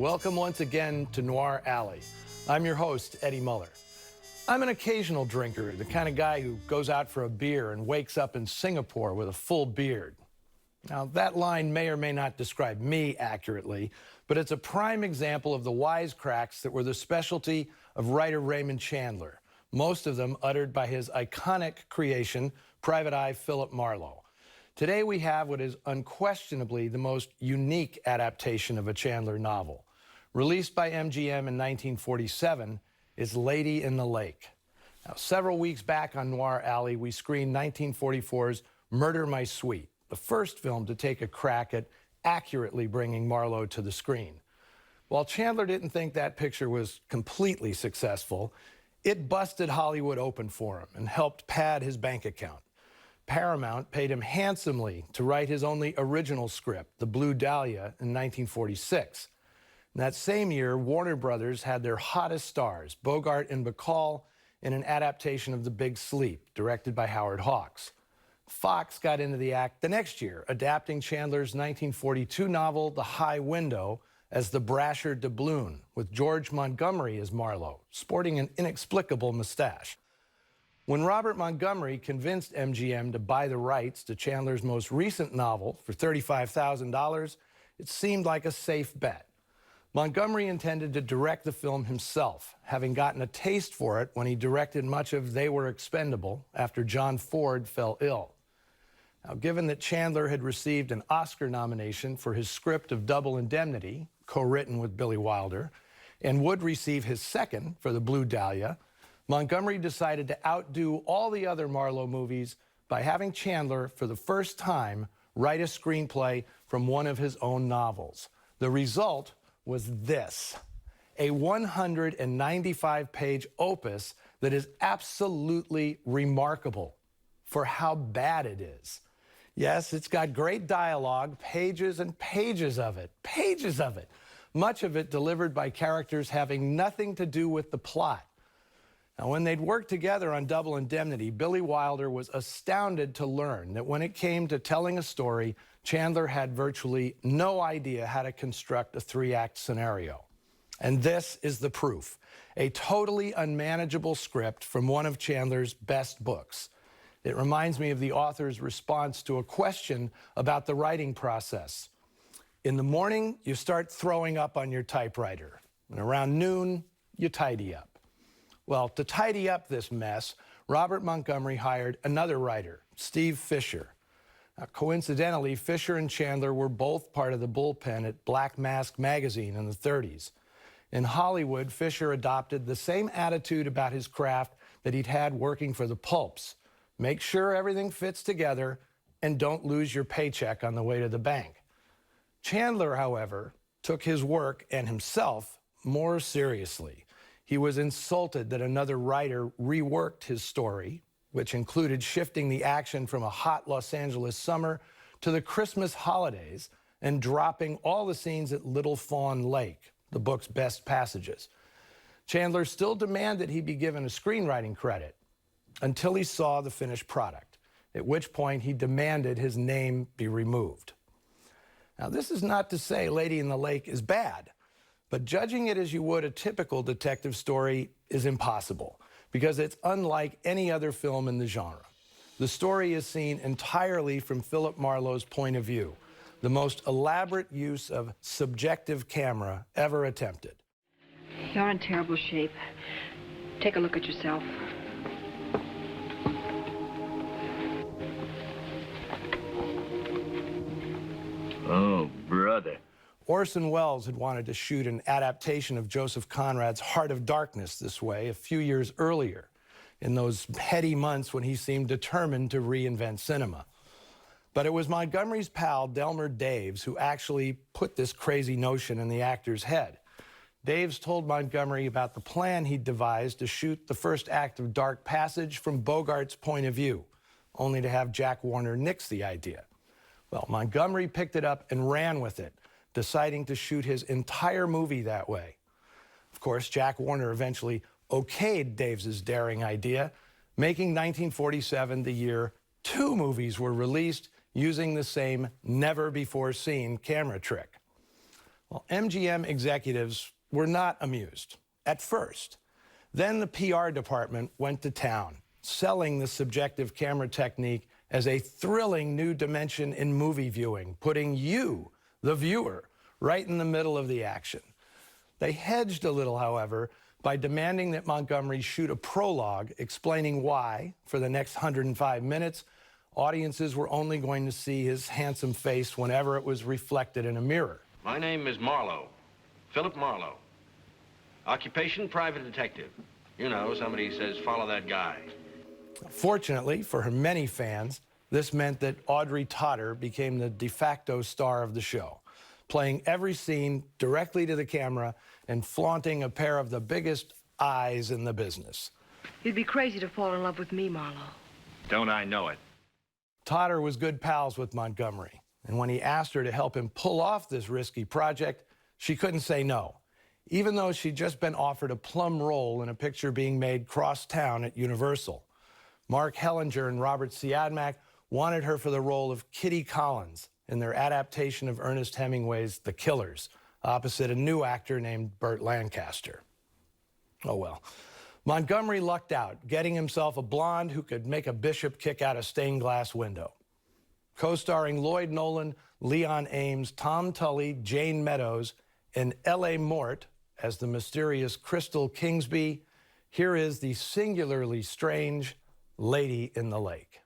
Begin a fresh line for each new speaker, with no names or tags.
Welcome once again to Noir Alley. I'm your host, Eddie Muller. I'm an occasional drinker, the kind of guy who goes out for a beer and wakes up in Singapore with a full beard. Now, that line may or may not describe me accurately, but it's a prime example of the wisecracks that were the specialty of writer Raymond Chandler, most of them uttered by his iconic creation, Private Eye Philip Marlowe. Today we have what is unquestionably the most unique adaptation of a Chandler novel. Released by MGM in 1947, is Lady in the Lake. Now, several weeks back on Noir Alley, we screened 1944's Murder, My Sweet, the first film to take a crack at accurately bringing Marlowe to the screen. While Chandler didn't think that picture was completely successful, it busted Hollywood open for him and helped pad his bank account. Paramount paid him handsomely to write his only original script, The Blue Dahlia, in 1946. In that same year, Warner Brothers had their hottest stars, Bogart and Bacall, in an adaptation of The Big Sleep, directed by Howard Hawks. Fox got into the act the next year, adapting Chandler's 1942 novel, The High Window, as the brasher doubloon, with George Montgomery as Marlowe, sporting an inexplicable mustache. When Robert Montgomery convinced MGM to buy the rights to Chandler's most recent novel for $35,000, it seemed like a safe bet. Montgomery intended to direct the film himself, having gotten a taste for it when he directed much of They Were Expendable after John Ford fell ill. Now, given that Chandler had received an Oscar nomination for his script of Double Indemnity, co-written with Billy Wilder, and would receive his second for The Blue Dahlia, Montgomery decided to outdo all the other Marlowe movies by having Chandler, for the first time, write a screenplay from one of his own novels. The result was this, a 195-page opus that is absolutely remarkable for how bad it is. Yes, it's got great dialogue, pages and pages of it, much of it delivered by characters having nothing to do with the plot. Now, when they'd worked together on Double Indemnity, Billy Wilder was astounded to learn that when it came to telling a story, Chandler had virtually no idea how to construct a three-act scenario. And this is the proof, a totally unmanageable script from one of Chandler's best books. It reminds me of the author's response to a question about the writing process. In the morning, you start throwing up on your typewriter, and around noon, you tidy up. Well, to tidy up this mess, Robert Montgomery hired another writer, Steve Fisher. Now, coincidentally, Fisher and Chandler were both part of the bullpen at Black Mask magazine in the 30s. In Hollywood, Fisher adopted the same attitude about his craft that he'd had working for the pulps. Make sure everything fits together and don't lose your paycheck on the way to the bank. Chandler, however, took his work and himself more seriously. He was insulted that another writer reworked his story, which included shifting the action from a hot Los Angeles summer to the Christmas holidays and dropping all the scenes at Little Fawn Lake, the book's best passages. Chandler still demanded he be given a screenwriting credit until he saw the finished product, at which point he demanded his name be removed. Now, this is not to say Lady in the Lake is bad, but judging it as you would a typical detective story is impossible because it's unlike any other film in the genre. The story is seen entirely from Philip Marlowe's point of view, the most elaborate use of subjective camera ever attempted.
You're in terrible shape. Take a look at yourself.
Oh, brother.
Orson Welles had wanted to shoot an adaptation of Joseph Conrad's Heart of Darkness this way a few years earlier, in those heady months when he seemed determined to reinvent cinema. But it was Montgomery's pal, Delmer Daves, who actually put this crazy notion in the actor's head. Daves told Montgomery about the plan he'd devised to shoot the first act of Dark Passage from Bogart's point of view, only to have Jack Warner nix the idea. Well, Montgomery picked it up and ran with it, deciding to shoot his entire movie that way. Of course, Jack Warner eventually okayed Daves's daring idea, making 1947 the year 2 movies were released using the same never-before-seen camera trick. Well, MGM executives were not amused at first. Then the PR department went to town, selling the subjective camera technique as a thrilling new dimension in movie viewing, putting you, the viewer, right in the middle of the action. They hedged a little, however, by demanding that Montgomery shoot a prologue explaining why, for the next 105 minutes, audiences were only going to see his handsome face whenever it was reflected in a mirror.
My name is Marlowe, Philip Marlowe. Occupation, private detective. You know, somebody says, follow that guy.
Fortunately for her many fans, this meant that Audrey Totter became the de facto star of the show, playing every scene directly to the camera and flaunting a pair of the biggest eyes in the business.
You'd be crazy to fall in love with me, Marlowe.
Don't I know it?
Totter was good pals with Montgomery, and when he asked her to help him pull off this risky project, she couldn't say no, even though she'd just been offered a plum role in a picture being made cross-town at Universal. Mark Hellinger and Robert Siodmak wanted her for the role of Kitty Collins in their adaptation of Ernest Hemingway's The Killers, opposite a new actor named Burt Lancaster. Oh well. Montgomery lucked out, getting himself a blonde who could make a bishop kick out a stained glass window. Co-starring Lloyd Nolan, Leon Ames, Tom Tully, Jane Meadows, and L.A. Mort as the mysterious Crystal Kingsby, here is the singularly strange Lady in the Lake.